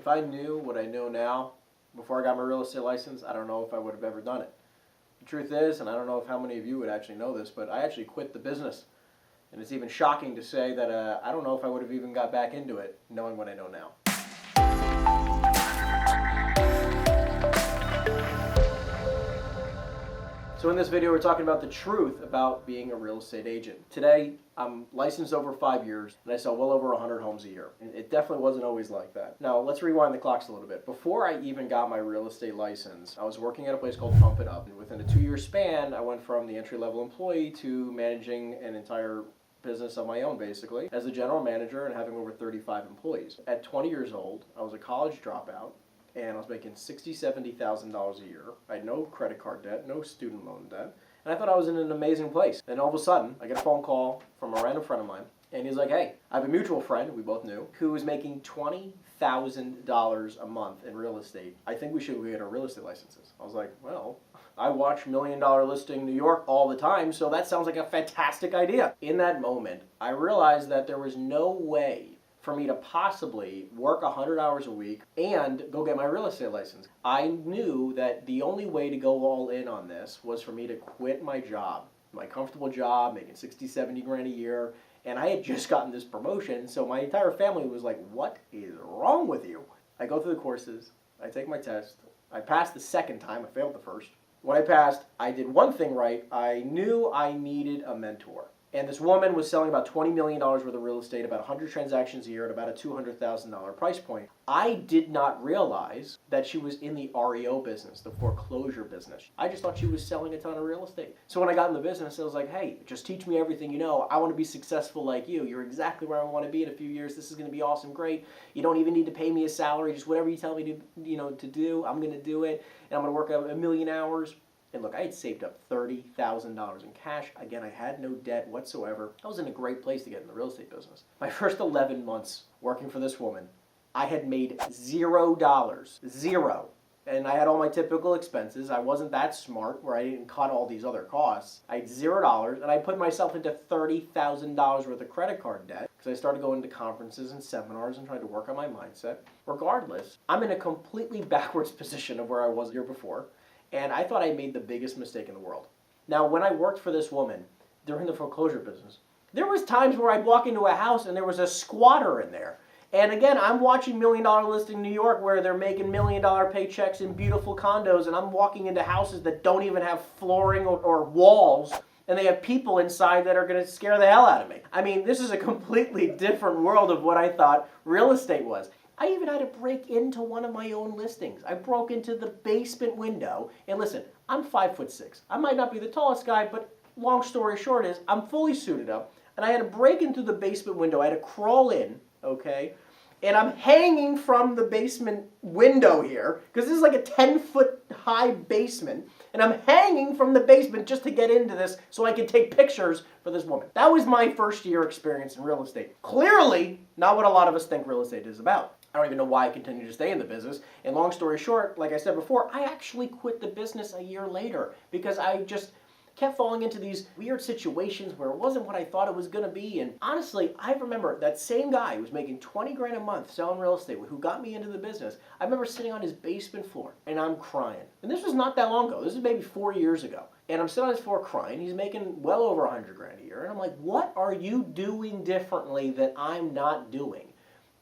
If I knew what I know now before I got my real estate license, I don't know if I would have ever done it. The truth is, and I don't know if how many of you would actually know this, but I actually quit the business. And it's even shocking to say that I don't know if I would have even got back into it knowing what I know now. So in this video, we're talking about the truth about being a real estate agent. Today, I'm licensed over 5 years, and I sell well over 100 homes a year. And it definitely wasn't always like that. Now, let's rewind the clocks a little bit. Before I even got my real estate license, I was working at a place called Pump It Up. And within a 2-year span, I went from the entry-level employee to managing an entire business of my own, basically, as a general manager and having over 35 employees. At 20 years old, I was a college dropout, and I was making $60,000, $70,000 a year. I had no credit card debt, no student loan debt, and I thought I was in an amazing place. And all of a sudden, I get a phone call from a random friend of mine, and he's like, hey, I have a mutual friend, we both knew, who is making $20,000 a month in real estate. I think we should get our real estate licenses. I was like, well, I watch $1 Million Listing New York all the time, so that sounds like a fantastic idea. In that moment, I realized that there was no way for me to possibly work 100 hours a week and go get my real estate license. I knew that the only way to go all in on this was for me to quit my job, my comfortable job, making 60, 70 grand a year, and I had just gotten this promotion, so my entire family was like, what is wrong with you? I go through the courses, I take my test, I passed the second time, I failed the first. When I passed, I did one thing right. I knew I needed a mentor. And this woman was selling about $20 million worth of real estate, about 100 transactions a year at about a $200,000 price point. I did not realize that she was in the REO business, the foreclosure business. I just thought she was selling a ton of real estate. So when I got in the business, I was like, hey, just teach me everything you know. I want to be successful like you. You're exactly where I want to be in a few years. This is going to be awesome, great. You don't even need to pay me a salary. Just whatever you tell me to do, I'm going to do it. And I'm going to work out 1,000,000 hours. And look, I had saved up $30,000 in cash. Again, I had no debt whatsoever. I was in a great place to get in the real estate business. My first 11 months working for this woman, I had made $0. Zero. And I had all my typical expenses. I wasn't that smart where I didn't cut all these other costs. I had $0, and I put myself into $30,000 worth of credit card debt because I started going to conferences and seminars and trying to work on my mindset. Regardless, I'm in a completely backwards position of where I was the year before. And I thought I made the biggest mistake in the world. Now, when I worked for this woman during the foreclosure business, there was times where I'd walk into a house and there was a squatter in there. And again, I'm watching $1 Million Listing New York where they're making $1 million paychecks in beautiful condos, and I'm walking into houses that don't even have flooring or walls, and they have people inside that are going to scare the hell out of me. I mean, this is a completely different world of what I thought real estate was. I even had to break into one of my own listings. I broke into the basement window. And listen, I'm 5'6". I might not be the tallest guy, but long story short is I'm fully suited up. And I had to break into the basement window. I had to crawl in, okay? And I'm hanging from the basement window here, because this is like a 10-foot high basement. And I'm hanging from the basement just to get into this so I could take pictures for this woman. That was my first year experience in real estate. Clearly, not what a lot of us think real estate is about. I don't even know why I continue to stay in the business. And long story short, like I said before, I actually quit the business a year later because I just kept falling into these weird situations where it wasn't what I thought it was going to be. And honestly, I remember that same guy who was making 20 grand a month selling real estate, who got me into the business. I remember sitting on his basement floor and I'm crying. And this was not that long ago. This is maybe 4 years ago. And I'm sitting on his floor crying. He's making well over 100 grand a year. And I'm like, what are you doing differently that I'm not doing?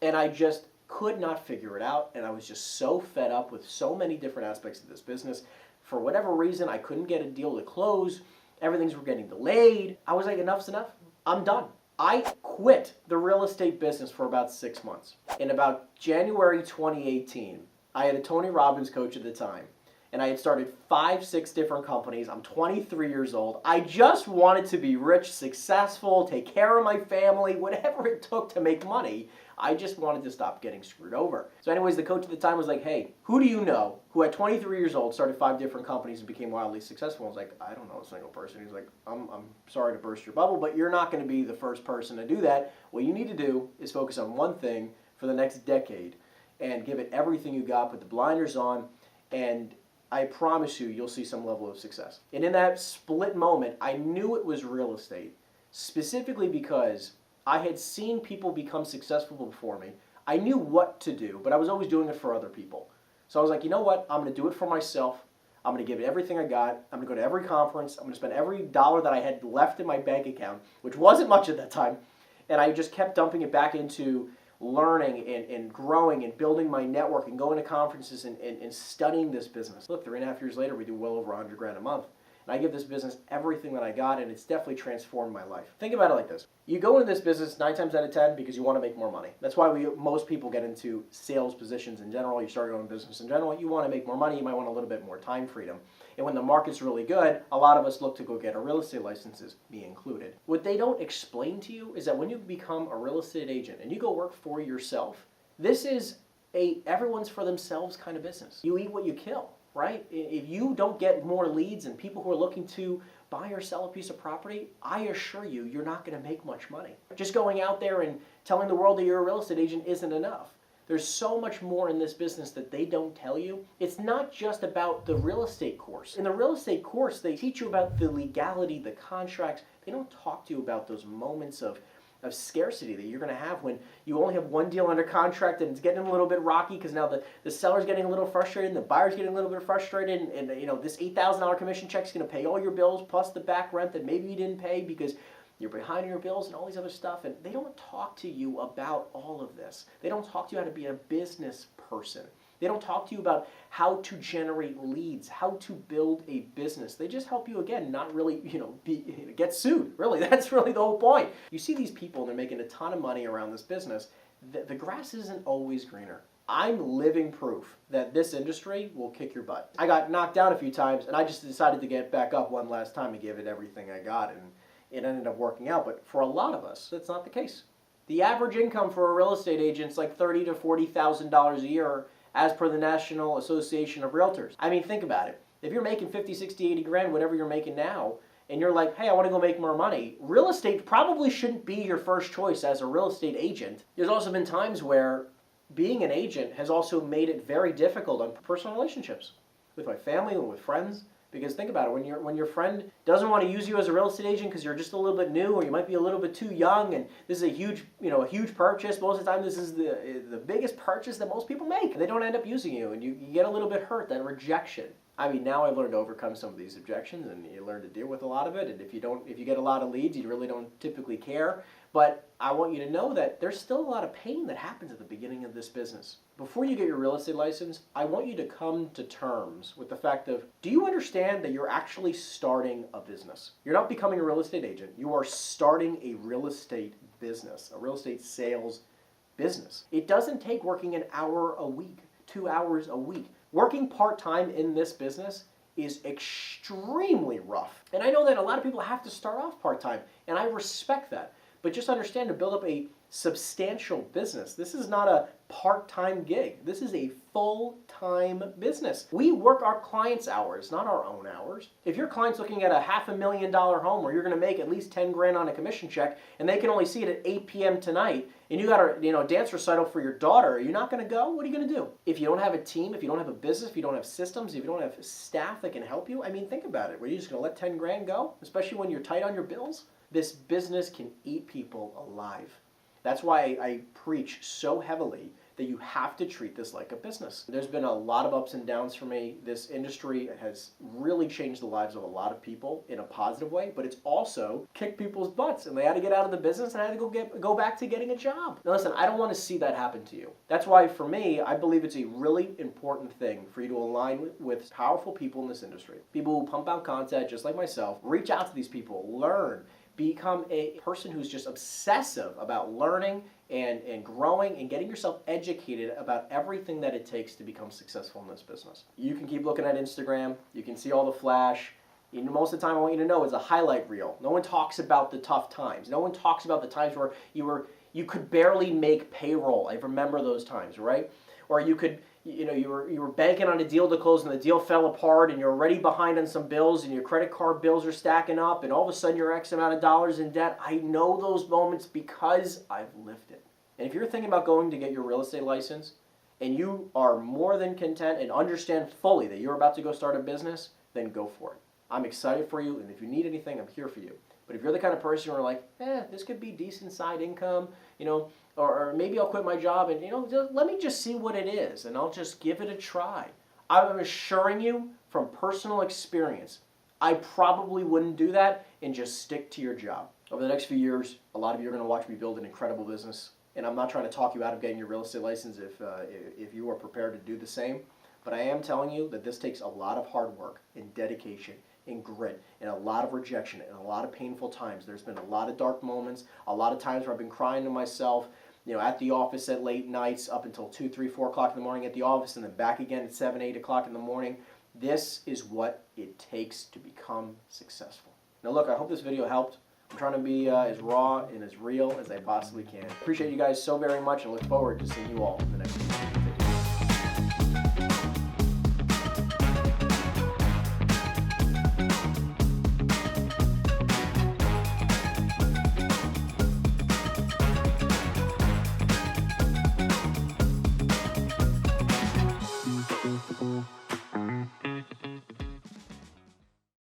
And I just could not figure it out, and I was just so fed up with so many different aspects of this business. For whatever reason, I couldn't get a deal to close. Everything's were getting delayed. I was like, enough's enough. I'm done. I quit the real estate business for about 6 months. In about January 2018, I had a Tony Robbins coach at the time, and I had started 5, 6 different companies. I'm 23 years old. I just wanted to be rich, successful, take care of my family, whatever it took to make money. I just wanted to stop getting screwed over. So anyways, the coach at the time was like, hey, who do you know who at 23 years old started 5 different companies and became wildly successful? I was like, I don't know a single person. He's like, I'm sorry to burst your bubble, but you're not going to be the first person to do that. What you need to do is focus on one thing for the next decade and give it everything you got, put the blinders on, and I promise you, you'll see some level of success. And in that split moment, I knew it was real estate, specifically because I had seen people become successful before me. I knew what to do, but I was always doing it for other people. So I was like, you know what? I'm going to do it for myself. I'm going to give it everything I got. I'm going to go to every conference. I'm going to spend every dollar that I had left in my bank account, which wasn't much at that time. And I just kept dumping it back into learning and growing and building my network and going to conferences and studying this business. Look, 3.5 years later, we do well over 100 grand a month. And I give this business everything that I got, and it's definitely transformed my life. Think about it like this. You go into this business 9 times out of 10 because you want to make more money. That's why most people get into sales positions in general. You start your own business in general. You want to make more money. You might want a little bit more time freedom. And when the market's really good, a lot of us look to go get our real estate licenses, me included. What they don't explain to you is that when you become a real estate agent and you go work for yourself, this is a everyone's for themselves kind of business. You eat what you kill. Right? If you don't get more leads and people who are looking to buy or sell a piece of property, I assure you, you're not going to make much money. Just going out there and telling the world that you're a real estate agent isn't enough. There's so much more in this business that they don't tell you. It's not just about the real estate course. In the real estate course, they teach you about the legality, the contracts. They don't talk to you about those moments of scarcity that you're going to have when you only have one deal under contract and it's getting a little bit rocky because now the seller's getting a little frustrated and the buyer's getting a little bit frustrated and this $8,000 commission check's going to pay all your bills plus the back rent that maybe you didn't pay because you're behind your bills and all these other stuff. And they don't talk to you about all of this. They don't talk to you how to be a business person. They don't talk to you about how to generate leads, how to build a business. They just help you, again, not really, get sued. Really, that's really the whole point. You see these people, and they're making a ton of money around this business. The grass isn't always greener. I'm living proof that this industry will kick your butt. I got knocked down a few times, and I just decided to get back up one last time and give it everything I got, and it ended up working out. But for a lot of us, that's not the case. The average income for a real estate agent is like $30,000 to $40,000 a year, as per the National Association of Realtors. I mean, think about it. If you're making 50, 60, 80 grand, whatever you're making now, and you're like, hey, I want to go make more money, real estate probably shouldn't be your first choice as a real estate agent. There's also been times where being an agent has also made it very difficult on personal relationships with my family and with friends. Because think about it, when your friend doesn't want to use you as a real estate agent because you're just a little bit new or you might be a little bit too young and this is a huge purchase. Most of the time this is the biggest purchase that most people make. They don't end up using you and you get a little bit hurt, that rejection. I mean, now I've learned to overcome some of these objections and you learn to deal with a lot of it. And if you get a lot of leads, you really don't typically care. But I want you to know that there's still a lot of pain that happens at the beginning of this business. Before you get your real estate license, I want you to come to terms with the fact of, do you understand that you're actually starting a business? You're not becoming a real estate agent. You are starting a real estate business, a real estate sales business. It doesn't take working an hour a week, 2 hours a week. Working part-time in this business is extremely rough. And I know that a lot of people have to start off part-time, and I respect that. But just understand, to build up a substantial business, this is not a part-time gig. This is a full-time business. We work our clients' hours, not our own hours. If your client's looking at a $500,000 home where you're going to make at least 10 grand on a commission check, and they can only see it at 8 p.m. tonight, and you got a dance recital for your daughter, are you not going to go? What are you going to do? If you don't have a team, if you don't have a business, if you don't have systems, if you don't have staff that can help you, I mean, think about it. Were you just going to let 10 grand go, especially when you're tight on your bills? This business can eat people alive. That's why I preach so heavily that you have to treat this like a business. There's been a lot of ups and downs for me. This industry has really changed the lives of a lot of people in a positive way, but it's also kicked people's butts, and they had to get out of the business and had to go back to getting a job. Now listen, I don't want to see that happen to you. That's why for me, I believe it's a really important thing for you to align with powerful people in this industry. People who pump out content just like myself. Reach out to these people, learn. Become a person who's just obsessive about learning and growing and getting yourself educated about everything that it takes to become successful in this business. You can keep looking at Instagram. You can see all the flash. Most of the time, I want you to know it's a highlight reel. No one talks about the tough times. No one talks about the times where you could barely make payroll. I remember those times, right? Or you were banking on a deal to close and the deal fell apart and you're already behind on some bills and your credit card bills are stacking up and all of a sudden you're X amount of dollars in debt. I know those moments because I've lived it. And if you're thinking about going to get your real estate license and you are more than content and understand fully that you're about to go start a business, then go for it. I'm excited for you, and if you need anything, I'm here for you. But if you're the kind of person who are like, this could be decent side income, or maybe I'll quit my job and, let me just see what it is and I'll just give it a try. I'm assuring you from personal experience, I probably wouldn't do that and just stick to your job. Over the next few years, a lot of you are going to watch me build an incredible business. And I'm not trying to talk you out of getting your real estate license if you are prepared to do the same. But I am telling you that this takes a lot of hard work and dedication and grit and a lot of rejection and a lot of painful times. There's been a lot of dark moments, a lot of times where I've been crying to myself, at the office at late nights up until 2, 3, 4 o'clock in the morning at the office and then back again at 7, 8 o'clock in the morning. This is what it takes to become successful. Now look, I hope this video helped. I'm trying to be as raw and as real as I possibly can. Appreciate you guys so very much and look forward to seeing you all in the next video.